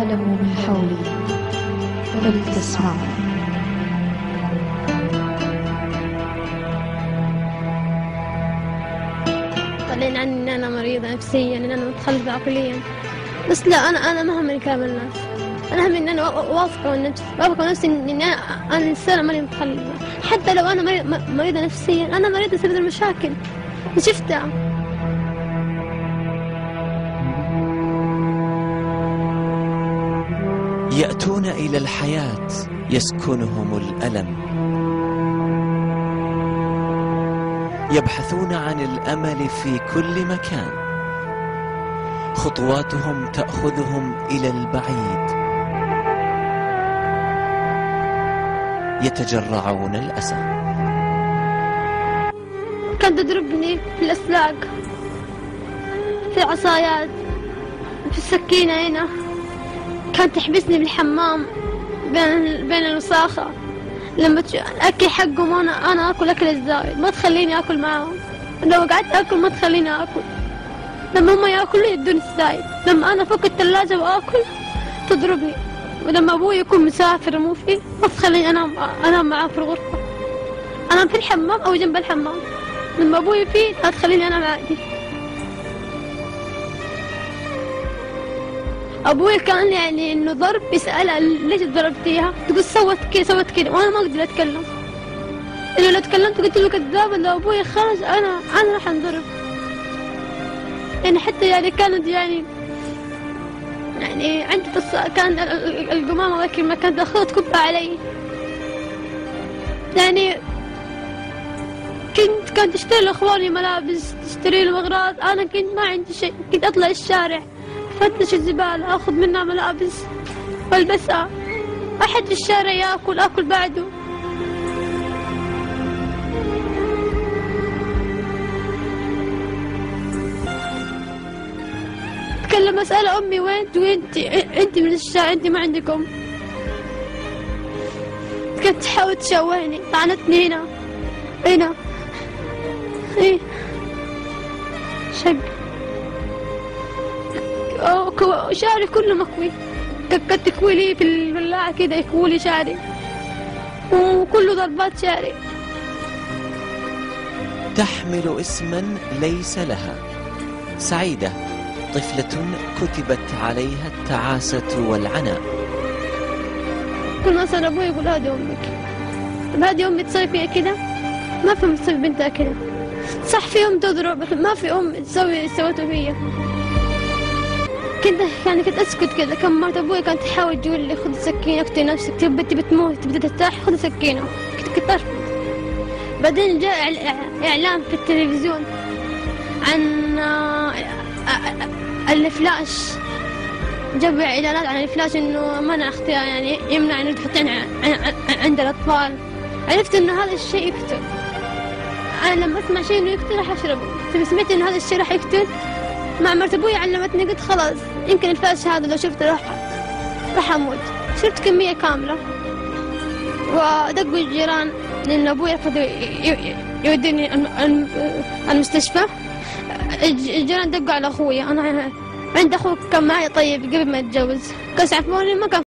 العالم من حولي فلتسمعوا. طالعين عني ان انا مريضة نفسيا، ان انا متخلفة عقليا، بس لا، انا ما همني كلام الناس، انا همني ان انا واثقة من نفسي، واثقة من نفسي ان انا انسانة ماني متخلفة. حتى لو انا مريضة نفسيا، انا مريضة بسبب المشاكل اللي شفتها. يأتون إلى الحياة يسكنهم الألم، يبحثون عن الأمل في كل مكان، خطواتهم تأخذهم إلى البعيد، يتجرعون الأسى. كانت تضربني في الأسلاك، في العصايات، في السكينة هنا، كانت تحبسني بالحمام بين الوساخة. لما أكل حقهم أنا أكل أكل الزايد، ما تخليني أكل معهم. لو قعدت أكل ما تخليني أكل. لما هم يأكلوا يدوني الزايد، لما أنا فوق الثلاجة وأكل تضربني. ولما أبوي يكون مسافر مو فيه ما تخليني أنام معاه في الغرفة. أنام في الحمام أو جنب الحمام. لما أبوي فيه لا تخليني أنام عادي. أبوي كان يعني إنه ضرب، يسألها ليش ضربتيها؟ تقول سوت كده وأنا ما أقدر أتكلم. إنه لو تكلمت قلت له كذابة، لو أبوي خرج أنا راح أنضرب. يعني حتى يعني كانت يعني عندي كان القمامة ذاك المكان تأخذ تكبها علي. يعني كانت تشتري لإخواني ملابس، تشتري لهم أغراض، أنا كنت ما عندي شيء، كنت أطلع الشارع فتش الزبالة أخذ منها ملابس والبسها. أحد في الشارع يأكل أكل بعده. تكلم أسأل أمي وين أنت من الشارع، أنت ما عندك أم. كانت تحاول تشوهني، طعنتني هنا إيه شق. شعري كله مكوي، كانت تكوي لي في البلاعة كده، يكوي لي شعري وكله ضربات شعري. تحمل اسما ليس لها، سعيدة، طفلة كتبت عليها التعاسة والعناء. كل ما صار أبوي يقول هذه أمك، طب هذه أمي تسوي فيها كده؟ ما في أم تسوي بنتها كده. صح في أم تضرب، ما في أم تسوي سوته فيا. كنت أسكت كذا. كم مرة أبوي كانت تحاول تقول لي خذ السكينة اقتلي نفسك، تبي بتموت، تبي ترتاح، خذ السكينة. كنت أرفض. بعدين جاء إعلان في التلفزيون عن الفلاش، جاب إعلانات عن الفلاش إنه منع اختيار، يعني يمنع إنه تحطين عند الأطفال. عرفت إنه هذا الشيء يقتل. أنا لما أسمع شيء إنه يقتل راح أشربه. سمعت إنه هذا الشيء راح يقتل، مع مرت أبوي علمتني، قلت خلاص يمكن الفلاش هذا لو شفته راح أموت. شربت كمية كاملة ودقوا الجيران لأن أبوي رفض يوديني المستشفى. الجيران دقوا على أخوي، أنا عند أخوي كان معي طيب قبل ما يتجوز، كان يعرفوني ما كان